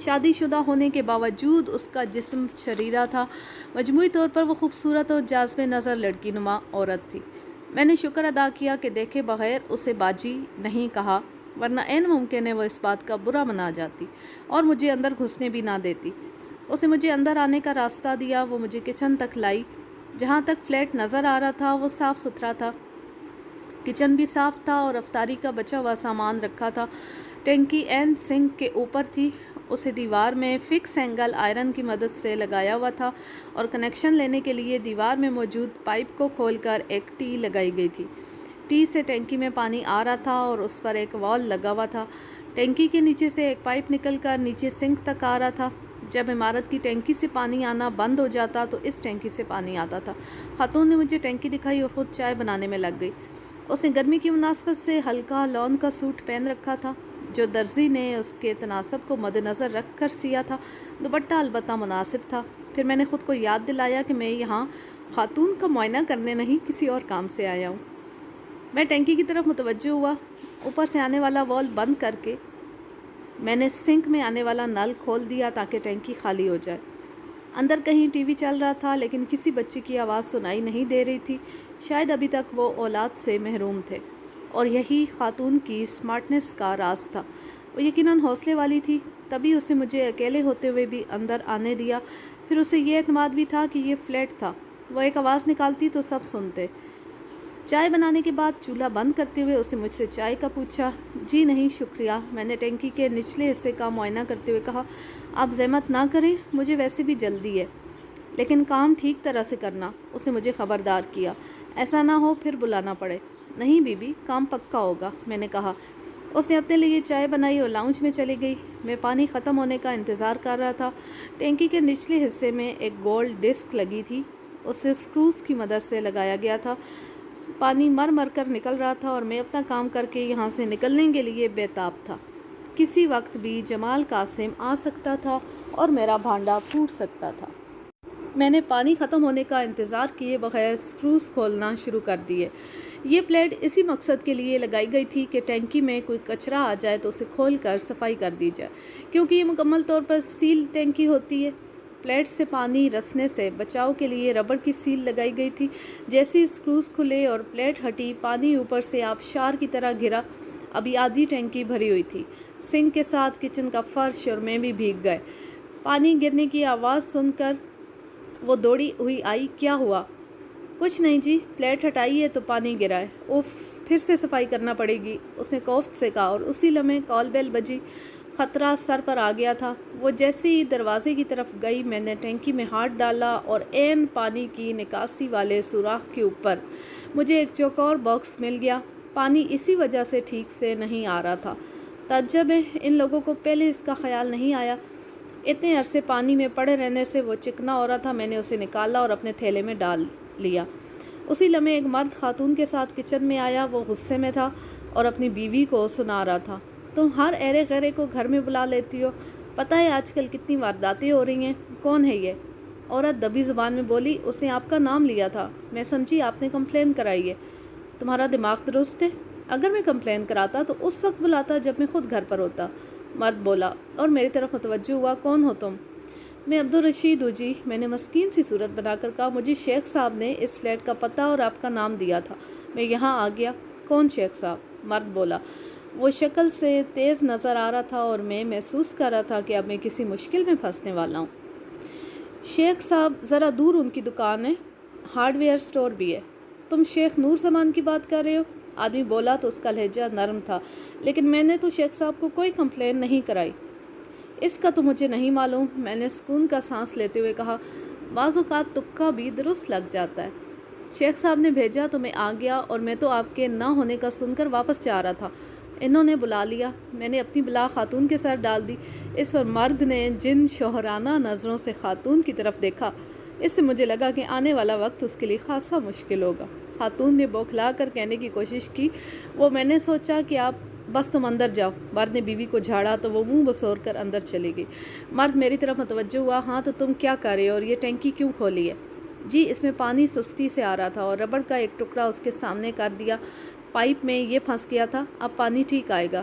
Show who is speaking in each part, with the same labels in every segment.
Speaker 1: شادی شدہ ہونے کے باوجود اس کا جسم شریرہ تھا، مجموعی طور پر وہ خوبصورت اور جاذب نظر لڑکی نما عورت تھی۔ میں نے شکر ادا کیا کہ دیکھے بغیر اسے باجی نہیں کہا، ورنہ عین ممکن ہے وہ اس بات کا برا منا جاتی اور مجھے اندر گھسنے بھی نہ دیتی۔ اس نے مجھے اندر آنے کا راستہ دیا، وہ مجھے کچن تک لائی۔ جہاں تک فلیٹ نظر آ رہا تھا وہ صاف ستھرا تھا، کچن بھی صاف تھا اور افطاری کا بچا ہوا سامان رکھا تھا۔ ٹینکی عین سنک کے اوپر تھی، اسے دیوار میں فکس اینگل آئرن کی مدد سے لگایا ہوا تھا اور کنیکشن لینے کے لیے دیوار میں موجود پائپ کو کھول کر ایک ٹی لگائی گئی تھی۔ ٹی سے ٹینکی میں پانی آ رہا تھا اور اس پر ایک وال لگا ہوا تھا۔ ٹینکی کے نیچے سے ایک پائپ نکل کر نیچے سنک تک آ رہا تھا۔ جب عمارت کی ٹینکی سے پانی آنا بند ہو جاتا تو اس ٹینکی سے پانی آتا تھا۔ خاتون نے مجھے ٹینکی دکھائی اور خود چائے بنانے میں لگ گئی۔ اس نے گرمی کی مناسبت سے ہلکا لون کا سوٹ پہن رکھا تھا جو درزی نے اس کے تناسب کو مد نظر رکھ کر سیا تھا۔ دوپٹہ البتہ مناسب تھا۔ پھر میں نے خود کو یاد دلایا کہ میں یہاں خاتون کا معائنہ کرنے نہیں کسی اور کام سے آیا ہوں۔ میں ٹینکی کی طرف متوجہ ہوا۔ اوپر سے آنے والا وال بند کر کے میں نے سنک میں آنے والا نل کھول دیا تاکہ ٹینکی خالی ہو جائے۔ اندر کہیں ٹی وی چل رہا تھا لیکن کسی بچے کی آواز سنائی نہیں دے رہی تھی، شاید ابھی تک وہ اولاد سے محروم تھے، اور یہی خاتون کی اسمارٹنس کا راز تھا۔ وہ یقیناً حوصلے والی تھی، تبھی اسے مجھے اکیلے ہوتے ہوئے بھی اندر آنے دیا۔ پھر اسے یہ اعتماد بھی تھا کہ یہ فلیٹ تھا، وہ ایک آواز نکالتی تو سب سنتے۔ چائے بنانے کے بعد چولہا بند کرتے ہوئے اس نے مجھ سے چائے کا پوچھا۔ جی نہیں شکریہ، میں نے ٹینکی کے نچلے حصے کا معائنہ کرتے ہوئے کہا۔ آپ زحمت نہ کریں، مجھے ویسے بھی جلدی ہے، لیکن کام ٹھیک طرح سے کرنا۔ اس نے مجھے خبردار کیا، ایسا نہ ہو پھر بلانا پڑے۔ نہیں بی بی، کام پکا ہوگا، میں نے کہا۔ اس نے اپنے لیے چائے بنائی اور لاؤنج میں چلی گئی۔ میں پانی ختم ہونے کا انتظار کر رہا تھا۔ ٹینکی کے نچلے حصے میں ایک گولڈ ڈسک لگی تھی، اسے اسکروز کی مدد سے لگایا گیا تھا۔ پانی مر مر کر نکل رہا تھا اور میں اپنا کام کر کے یہاں سے نکلنے کے لیے بے تاب تھا۔ کسی وقت بھی جمال قاسم آ سکتا تھا اور میرا بھانڈا پھوٹ سکتا تھا۔ میں نے پانی ختم ہونے کا انتظار کیے بغیر اسکروز کھولنا شروع کر دیے۔ یہ پلیٹ اسی مقصد کے لیے لگائی گئی تھی کہ ٹینکی میں کوئی کچرا آ جائے تو اسے کھول کر صفائی کر دی جائے، کیونکہ یہ مکمل طور پر سیل ٹینکی ہوتی ہے۔ پلیٹ سے پانی رسنے سے بچاؤ کے لیے ربڑ کی سیل لگائی گئی تھی۔ جیسے اسکروز کھلے اور پلیٹ ہٹی، پانی اوپر سے آبشار کی طرح گرا۔ ابھی آدھی ٹینکی بھری ہوئی تھی، سنک کے ساتھ کچن کا فرش اور میں بھی بھیگ گئے۔ پانی گرنے کی آواز سن کر وہ دوڑی ہوئی آئی۔ کیا ہوا؟ کچھ نہیں جی، پلیٹ ہٹائی ہے تو پانی گرا ہے۔ اوف، پھر سے صفائی کرنا پڑے گی، اس نے کوفت سے کہا، اور اسی لمحے کال بیل بجی۔ خطرہ سر پر آ گیا تھا۔ وہ جیسے ہی دروازے کی طرف گئی، میں نے ٹینکی میں ہاتھ ڈالا اور عین پانی کی نکاسی والے سوراخ کے اوپر مجھے ایک چوکور باکس مل گیا۔ پانی اسی وجہ سے ٹھیک سے نہیں آ رہا تھا۔ تعجب ہے، ان لوگوں کو پہلے اس کا خیال نہیں آیا۔ اتنے عرصے پانی میں پڑے رہنے سے وہ چکنا ہو رہا تھا۔ میں نے اسے نکالا اور اپنے تھیلے میں ڈال لیا۔ اسی لمحے ایک مرد خاتون کے ساتھ کچن میں آیا۔ وہ غصے میں تھا اور اپنی بیوی کو سنا رہا تھا۔ تم ہر ایرے غیرے کو گھر میں بلا لیتی ہو، پتہ ہے آج کل کتنی وارداتیں ہو رہی ہیں۔ کون ہے یہ؟ عورت دبی زبان میں بولی۔ اس نے آپ کا نام لیا تھا، میں سمجھی آپ نے کمپلین کرائی ہے۔ تمہارا دماغ درست ہے؟ اگر میں کمپلین کراتا تو اس وقت بلاتا جب میں خود گھر پر ہوتا، مرد بولا اور میری طرف متوجہ ہوا۔ کون ہو تم؟ میں عبدالرشید ہوں جی، میں نے مسکین سی صورت بنا کر کہا۔ مجھے شیخ صاحب نے اس فلیٹ کا پتہ اور آپ کا نام دیا تھا، میں یہاں آ گیا۔ کون شیخ صاحب؟ مرد بولا۔ وہ شکل سے تیز نظر آ رہا تھا اور میں محسوس کر رہا تھا کہ اب میں کسی مشکل میں پھنسنے والا ہوں۔ شیخ صاحب ذرا دور ان کی دکان ہے، ہارڈ ویئر سٹور بھی ہے۔ تم شیخ نور زمان کی بات کر رہے ہو؟ آدمی بولا تو اس کا لہجہ نرم تھا۔ لیکن میں نے تو شیخ صاحب کو کوئی کمپلین نہیں کرائی۔ اس کا تو مجھے نہیں معلوم، میں نے سکون کا سانس لیتے ہوئے کہا۔ بعض اوقات تکا بھی درست لگ جاتا ہے۔ شیخ صاحب نے بھیجا تو میں آ گیا، اور میں تو آپ کے نہ ہونے کا سن کر واپس جا رہا تھا، انہوں نے بلا لیا۔ میں نے اپنی بلا خاتون کے سر ڈال دی۔ اس پر مرد نے جن شوہرانہ نظروں سے خاتون کی طرف دیکھا، اس سے مجھے لگا کہ آنے والا وقت اس کے لیے خاصا مشکل ہوگا۔ خاتون نے بوکھلا کر کہنے کی کوشش کی، میں نے سوچا کہ آپ بس تم اندر جاؤ۔ مرد نے بیوی کو جھاڑا تو وہ منہ بسور کر اندر چلی گئی۔ مرد میری طرف متوجہ ہوا۔ ہاں تو تم کیا کر رہے ہو اور یہ ٹینکی کیوں کھولی ہے؟ جی اس میں پانی سستی سے آ رہا تھا اور ربڑ کا ایک ٹکڑا اس کے سامنے کر دیا، پائپ میں یہ پھنس گیا تھا، اب پانی ٹھیک آئے گا۔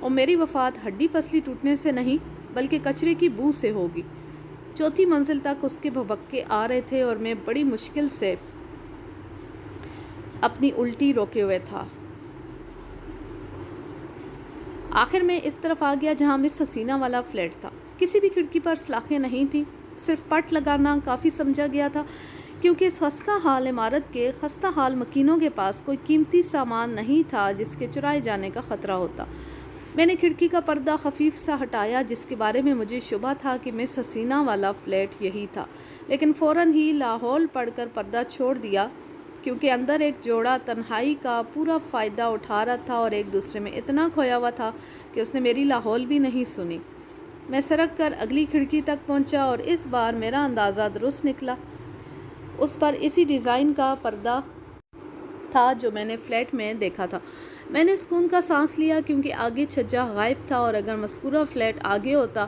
Speaker 1: اور میری وفات ہڈی پسلی ٹوٹنے سے نہیں بلکہ کچرے کی بو سے ہوگی۔ چوتھی منزل تک اس کے بھبکے آ رہے تھے اور میں بڑی مشکل سے اپنی الٹی روکے ہوئے تھا۔ آخر میں اس طرف آ گیا جہاں مس حسینہ والا فلیٹ تھا۔ کسی بھی کھڑکی پر سلاخیں نہیں تھیں، صرف پٹ لگانا کافی سمجھا گیا تھا کیونکہ اس خستہ حال عمارت کے خستہ حال مکینوں کے پاس کوئی قیمتی سامان نہیں تھا جس کے چرائے جانے کا خطرہ ہوتا۔ میں نے کھڑکی کا پردہ خفیف سا ہٹایا جس کے بارے میں مجھے شبہ تھا کہ مس حسینہ والا فلیٹ یہی تھا، لیکن فوراً ہی لاہور پڑھ کر پردہ چھوڑ دیا کیونکہ اندر ایک جوڑا تنہائی کا پورا فائدہ اٹھا رہا تھا اور ایک دوسرے میں اتنا کھویا ہوا تھا کہ اس نے میری لاہور بھی نہیں سنی۔ میں سرک کر اگلی کھڑکی تک پہنچا اور اس بار میرا اندازہ درست نکلا۔ اس پر اسی ڈیزائن کا پردہ تھا جو میں نے فلیٹ میں دیکھا تھا۔ میں نے سکون کا سانس لیا کیونکہ آگے چھجا غائب تھا اور اگر مذکورہ فلیٹ آگے ہوتا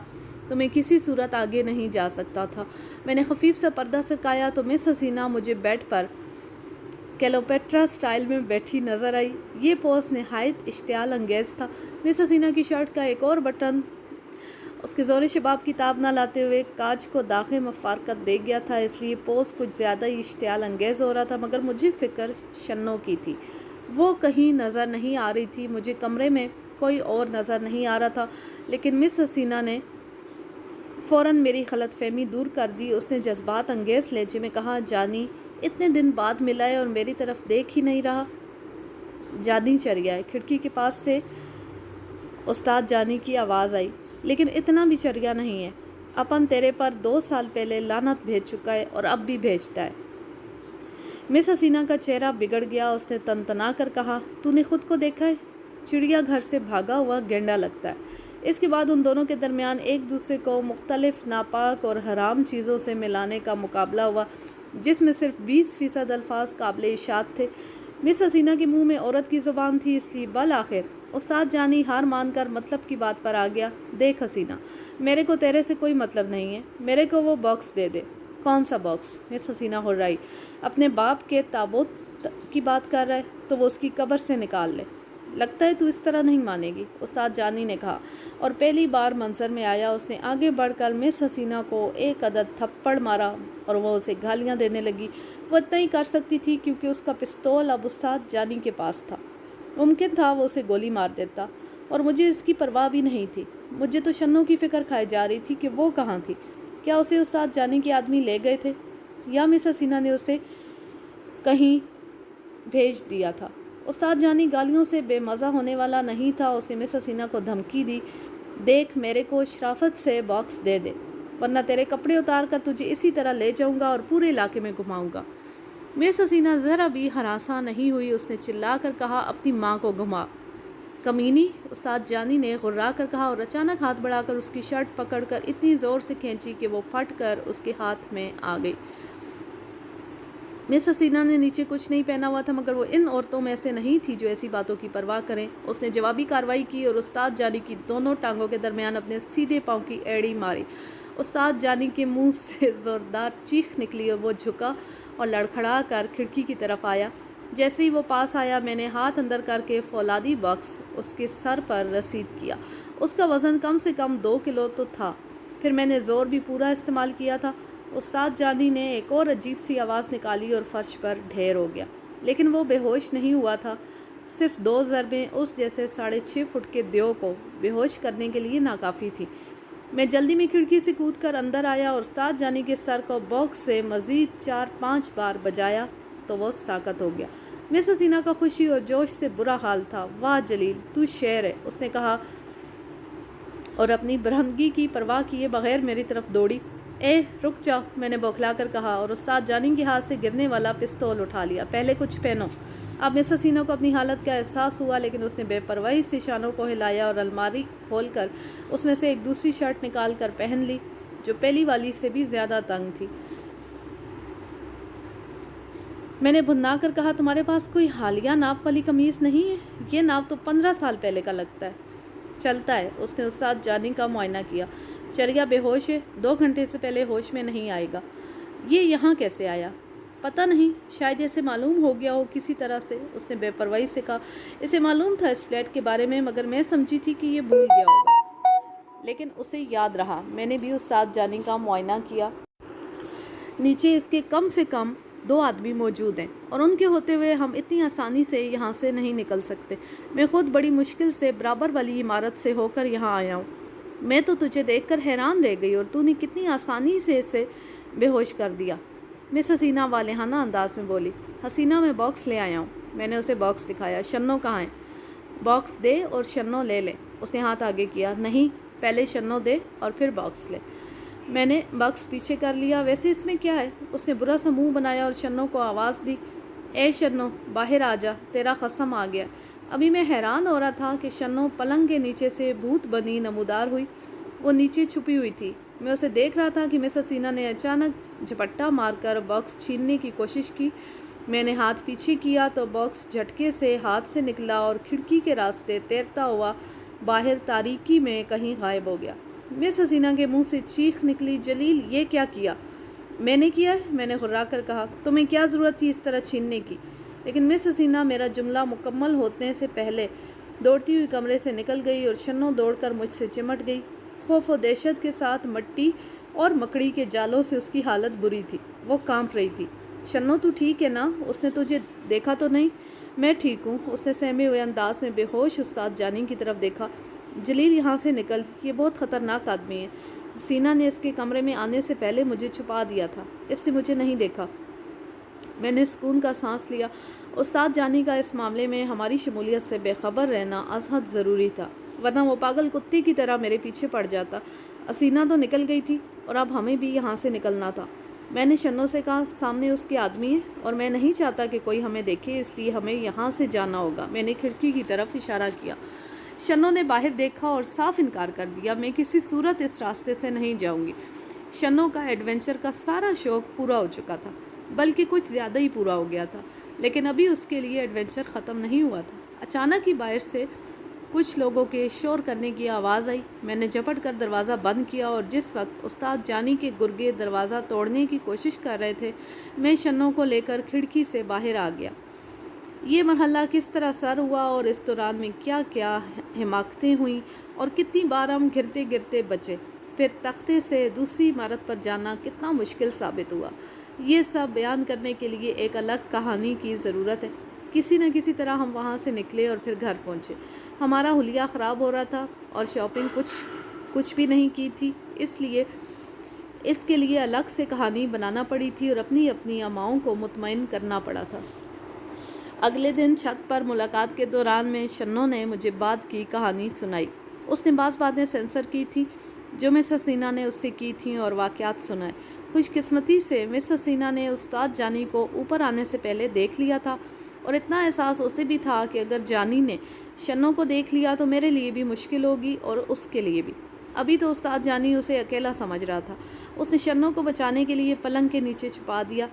Speaker 1: تو میں کسی صورت آگے نہیں جا سکتا تھا۔ میں نے خفیف سا پردہ سرکایا تو مس حسینہ مجھے بیڈ پر کلیوپیٹرا سٹائل میں بیٹھی نظر آئی۔ یہ پوز نہایت اشتعال انگیز تھا۔ مس حسینہ کی شرٹ کا ایک اور بٹن اس کے زور شباب کی تاب نہ لاتے ہوئے کاج کو داغ مفارقت دے گیا تھا، اس لیے پوز کچھ زیادہ ہی اشتعال انگیز ہو رہا تھا، مگر مجھے فکر شنوں کی تھی۔ وہ کہیں نظر نہیں آ رہی تھی، مجھے کمرے میں کوئی اور نظر نہیں آ رہا تھا، لیکن مس حسینہ نے فوراً میری غلط فہمی دور کر دی۔ اس نے جذبات انگیز لہجے میں کہا، جانی اتنے دن بعد ملا ہے اور میری طرف دیکھ ہی نہیں رہا۔ جانی چل گیا ہے۔ کھڑکی کے پاس سے استاد جانی کی آواز آئی، لیکن اتنا بھی چریا نہیں ہے۔ اپن تیرے پر 2 سال پہلے لعنت بھیج چکا ہے اور اب بھی بھیجتا ہے۔ مس حسینہ کا چہرہ بگڑ گیا۔ اس نے تنتنا کر کہا، تو نے خود کو دیکھا ہے؟ چڑیا گھر سے بھاگا ہوا گینڈا لگتا ہے۔ اس کے بعد ان دونوں کے درمیان ایک دوسرے کو مختلف ناپاک اور حرام چیزوں سے ملانے کا مقابلہ ہوا جس میں صرف 20% الفاظ قابل اشاعت تھے۔ مس حسینہ کے منہ میں عورت کی زبان تھی، اس لیے بالآخر استاد جانی ہار مان کر مطلب کی بات پر آ گیا۔ دیکھ حسینہ، میرے کو تیرے سے کوئی مطلب نہیں ہے، میرے کو وہ باکس دے دے۔ کون سا باکس؟ مس حسینہ ہررائی۔ اپنے باپ کے تابوت کی بات کر رہا ہے تو وہ اس کی قبر سے نکال لے۔ لگتا ہے تو اس طرح نہیں مانے گی، استاد جانی نے کہا، اور پہلی بار منظر میں آیا۔ اس نے آگے بڑھ کر مس حسینہ کو ایک عدد تھپڑ مارا اور وہ اسے گالیاں دینے لگی۔ وہ اتنا ہی کر سکتی تھی کیونکہ اس کا پستول اب استاد جانی کے پاس تھا۔ ممکن تھا وہ اسے گولی مار دیتا، اور مجھے اس کی پرواہ بھی نہیں تھی۔ مجھے تو شنوں کی فکر کھائی جا رہی تھی کہ وہ کہاں تھی۔ کیا اسے استاد جانی کے آدمی لے گئے تھے یا مس حسینہ نے اسے کہیں بھیج دیا تھا؟ استاد جانی گالیوں سے بے مزہ ہونے والا نہیں تھا۔ اس نے مس حسینہ کو دھمکی دی، دیکھ میرے کو شرافت سے باکس دے دے ورنہ تیرے کپڑے اتار کر تجھے اسی طرح لے جاؤں گا اور پورے علاقے میں گھماؤں گا۔ مس حسینہ ذرا بھی ہراساں نہیں ہوئی۔ اس نے چلا کر کہا، اپنی ماں کو گھما، کمینی، استاد جانی نے غرا کر کہا اور اچانک ہاتھ بڑھا کر اس کی شرٹ پکڑ کر اتنی زور سے کھینچی کہ وہ پھٹ کر اس کے ہاتھ میں آ گئی۔ مس حسینہ نے نیچے کچھ نہیں پہنا ہوا تھا، مگر وہ ان عورتوں میں سے نہیں تھی جو ایسی باتوں کی پرواہ کریں۔ اس نے جوابی کارروائی کی اور استاد جانی کی دونوں ٹانگوں کے درمیان اپنے سیدھے پاؤں کی ایڑی ماری۔ استاد جانی کے منہ سے زوردار چیخ نکلی اور وہ جھکا اور لڑکھڑا کر کھڑکی کی طرف آیا۔ جیسے ہی وہ پاس آیا، میں نے ہاتھ اندر کر کے فولادی باکس اس کے سر پر رسید کیا۔ اس کا وزن کم سے کم 2 کلو تو تھا، پھر میں نے زور بھی پورا استعمال کیا تھا۔ استاد جانی نے ایک اور عجیب سی آواز نکالی اور فرش پر ڈھیر ہو گیا، لیکن وہ بے ہوش نہیں ہوا تھا۔ صرف 2 ضربیں اس جیسے 6.5 فٹ کے دیو کو بے ہوش کرنے کے لیے ناکافی تھی۔ میں جلدی میں کھڑکی سے کود کر اندر آیا اور استاد جانی کے سر کو باکس سے مزید 4-5 بار بجایا تو وہ ساکت ہو گیا۔ مس حسینہ کا خوشی اور جوش سے برا حال تھا۔ واہ جلیل، تو شیر ہے، اس نے کہا اور اپنی برہنگی کی پرواہ کیے بغیر میری طرف دوڑی۔ اے رک جاؤ، میں نے بوکھلا کر کہا اور استاد جانی کے ہاتھ سے گرنے والا پستول اٹھا لیا۔ پہلے کچھ پہنو۔ اب مس حسینہ کو اپنی حالت کا احساس ہوا، لیکن اس نے بے پرواہی سے شانوں کو ہلایا اور الماری کھول کر اس میں سے ایک دوسری شرٹ نکال کر پہن لی جو پہلی والی سے بھی زیادہ تنگ تھی۔ میں نے بھنا کر کہا، تمہارے پاس کوئی حالیہ ناپ والی قمیض نہیں ہے؟ یہ ناپ تو 15 سال پہلے کا لگتا ہے۔ چلتا ہے۔ اس نے استاد جانی کا معائنہ کیا۔ چریا بے ہوش ہے، 2 گھنٹے سے پہلے ہوش میں نہیں آئے گا۔ یہ یہاں کیسے آیا؟ پتہ نہیں، شاید اسے معلوم ہو گیا ہو کسی طرح سے۔ اس نے بے پرواہی سے کہا، اسے معلوم تھا اس فلیٹ کے بارے میں، مگر میں سمجھی تھی کہ یہ بھول گیا ہوگا۔ لیکن اسے یاد رہا۔ میں نے بھی استاد جانی کا معائنہ کیا۔ نیچے اس کے کم سے کم 2 آدمی موجود ہیں، اور ان کے ہوتے ہوئے ہم اتنی آسانی سے یہاں سے نہیں نکل سکتے۔ میں خود بڑی مشکل سے برابر والی عمارت سے ہو کر یہاں آیا ہوں۔ میں تو تجھے دیکھ کر حیران رہ گئی، اور تو نے کتنی آسانی سے اسے بے ہوش کر دیا۔ مس حسینہ والہانہ انداز میں بولی۔ حسینہ، میں باکس لے آیا ہوں۔ میں نے اسے باکس دکھایا۔ شنو کہاں ہے؟ باکس دے اور شنو لے لے۔ اس نے ہاتھ آگے کیا۔ نہیں، پہلے شنو دے اور پھر باکس لے۔ میں نے باکس پیچھے کر لیا۔ ویسے اس میں کیا ہے؟ اس نے برا سا منہ بنایا اور شنو کو آواز دی، اے شنو، باہر آ جا، تیرا خصم آ گیا۔ ابھی میں حیران ہو رہا تھا کہ شنو پلنگ کے نیچے سے بھوت بنی نمودار ہوئی۔ وہ نیچے چھپی ہوئی تھی۔ میں اسے دیکھ رہا تھا کہ مس حسینہ نے اچانک جھپٹا مار کر باکس چھیننے کی کوشش کی۔ میں نے ہاتھ پیچھے کیا تو باکس جھٹکے سے ہاتھ سے نکلا اور کھڑکی کے راستے تیرتا ہوا باہر تاریکی میں کہیں غائب ہو گیا۔ مس حسینہ کے منہ سے چیخ نکلی، جلیل، یہ کیا کیا؟ میں نے کیا ہے، میں نے غرا کر کہا۔ تمہیں کیا ضرورت تھی اس طرح چھیننے کی؟ لیکن مس حسینہ میرا جملہ مکمل ہونے سے پہلے دوڑتی ہوئی کمرے سے نکل گئی، اور شنو دوڑ کر مجھ سے چمٹ گئی۔ خوف و دہشت کے ساتھ مٹی اور مکڑی کے جالوں سے اس کی حالت بری تھی۔ وہ کانپ رہی تھی۔ شنو، تو ٹھیک ہے نا؟ اس نے تجھے دیکھا تو نہیں؟ میں ٹھیک ہوں۔ اس نے سہمے ہوئے انداز میں بے ہوش استاد جانی کی طرف دیکھا۔ جلیل، یہاں سے نکل، یہ بہت خطرناک آدمی ہے۔ حسینہ نے اس کے کمرے میں آنے سے پہلے مجھے چھپا دیا تھا۔ اس نے مجھے نہیں دیکھا۔ میں نے سکون کا سانس لیا۔ استاد جانی کا اس معاملے میں ہماری شمولیت سے بے خبر رہنا از حد ضروری تھا، ورنہ وہ پاگل کتے کی طرح میرے پیچھے پڑ جاتا۔ حسینہ تو نکل گئی تھی، اور اب ہمیں بھی یہاں سے نکلنا تھا۔ میں نے شنو سے کہا، سامنے اس کے آدمی ہیں، اور میں نہیں چاہتا کہ کوئی ہمیں دیکھے، اس لیے ہمیں یہاں سے جانا ہوگا۔ میں نے کھڑکی کی طرف اشارہ کیا۔ شنو نے باہر دیکھا اور صاف انکار کر دیا۔ میں کسی صورت اس راستے سے نہیں جاؤں گی۔ شنو کا ایڈونچر کا سارا شوق پورا ہو چکا تھا، بلکہ کچھ زیادہ ہی پورا ہو گیا تھا، لیکن ابھی اس کے لیے ایڈونچر ختم نہیں ہوا تھا۔ اچانک ہی باہر سے کچھ لوگوں کے شور کرنے کی آواز آئی۔ میں نے جھپٹ کر دروازہ بند کیا، اور جس وقت استاد جانی کے گرگے دروازہ توڑنے کی کوشش کر رہے تھے، میں شنو کو لے کر کھڑکی سے باہر آ گیا۔ یہ مرحلہ کس طرح سر ہوا، اور اس دوران میں کیا کیا حماقتیں ہوئیں، اور کتنی بار ہم گرتے گرتے بچے، پھر تختے سے دوسری عمارت پر جانا کتنا مشکل ثابت ہوا، یہ سب بیان کرنے کے لیے ایک الگ کہانی کی ضرورت ہے۔ کسی نہ کسی طرح ہم وہاں سے نکلے اور پھر گھر پہنچے۔ ہمارا حلیہ خراب ہو رہا تھا، اور شاپنگ کچھ بھی نہیں کی تھی، اس کے لیے الگ سے کہانی بنانا پڑی تھی، اور اپنی اپنی اماؤں کو مطمئن کرنا پڑا تھا۔ اگلے دن چھت پر ملاقات کے دوران میں شنو نے مجھے بعد کی کہانی سنائی۔ اس نے بعض باتیں سینسر کی تھی جو مس حسینہ نے اس سے کی تھیں، اور واقعات سنائے۔ خوش قسمتی سے مس حسینہ نے استاد جانی کو اوپر آنے سے پہلے دیکھ لیا تھا، اور اتنا احساس اسے بھی تھا کہ اگر جانی نے شنو کو دیکھ لیا تو میرے لیے بھی مشکل ہوگی، اور اس کے لیے بھی۔ ابھی تو استاد جانی اسے اکیلا سمجھ رہا تھا۔ اس نے شنو کو بچانے کے لیے پلنگ کے نیچے چھپا دیا۔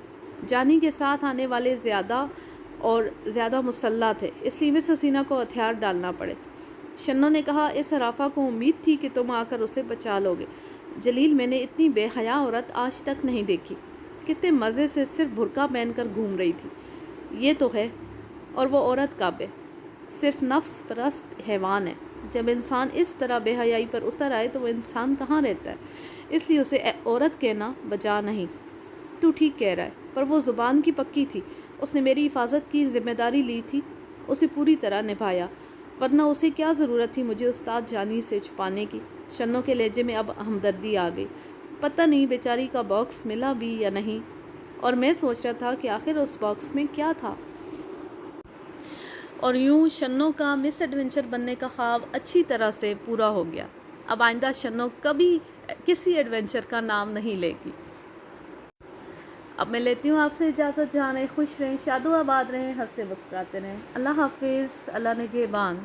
Speaker 1: جانی کے ساتھ آنے والے زیادہ مسلح تھے، اس لیے مس حسینہ کو ہتھیار ڈالنا پڑے۔ شنو نے کہا، اس حرافہ کو امید تھی کہ تم آ کر اسے بچا لو گے۔ جلیل، میں نے اتنی بے حیا عورت آج تک نہیں دیکھی۔ کتنے مزے سے صرف برقع پہن کر گھوم رہی تھی۔ یہ تو ہے، اور وہ عورت کب ہے؟ صرف نفس پرست حیوان ہے۔ جب انسان اس طرح بے حیائی پر اتر آئے تو وہ انسان کہاں رہتا ہے؟ اس لیے اسے عورت کہنا بجا نہیں۔ تو ٹھیک کہہ رہا ہے، پر وہ زبان کی پکی تھی۔ اس نے میری حفاظت کی ذمہ داری لی تھی، اسے پوری طرح نبھایا، ورنہ اسے کیا ضرورت تھی مجھے استاد جانی سے چھپانے کی۔ شنو کے لہجے میں اب ہمدردی آ گئی۔ پتہ نہیں بیچاری کا باکس ملا بھی یا نہیں، اور میں سوچ رہا تھا کہ آخر اس باکس میں کیا تھا۔ اور یوں شنو کا مس ایڈونچر بننے کا خواب اچھی طرح سے پورا ہو گیا۔ اب آئندہ شنو کبھی کسی ایڈونچر کا نام نہیں لے گی۔ اب میں لیتی ہوں آپ سے اجازت۔ جہاں رہیں خوش رہیں، شاد و آباد رہیں، ہنستے مسکراتے رہیں۔ اللہ حافظ، اللہ نگہبان۔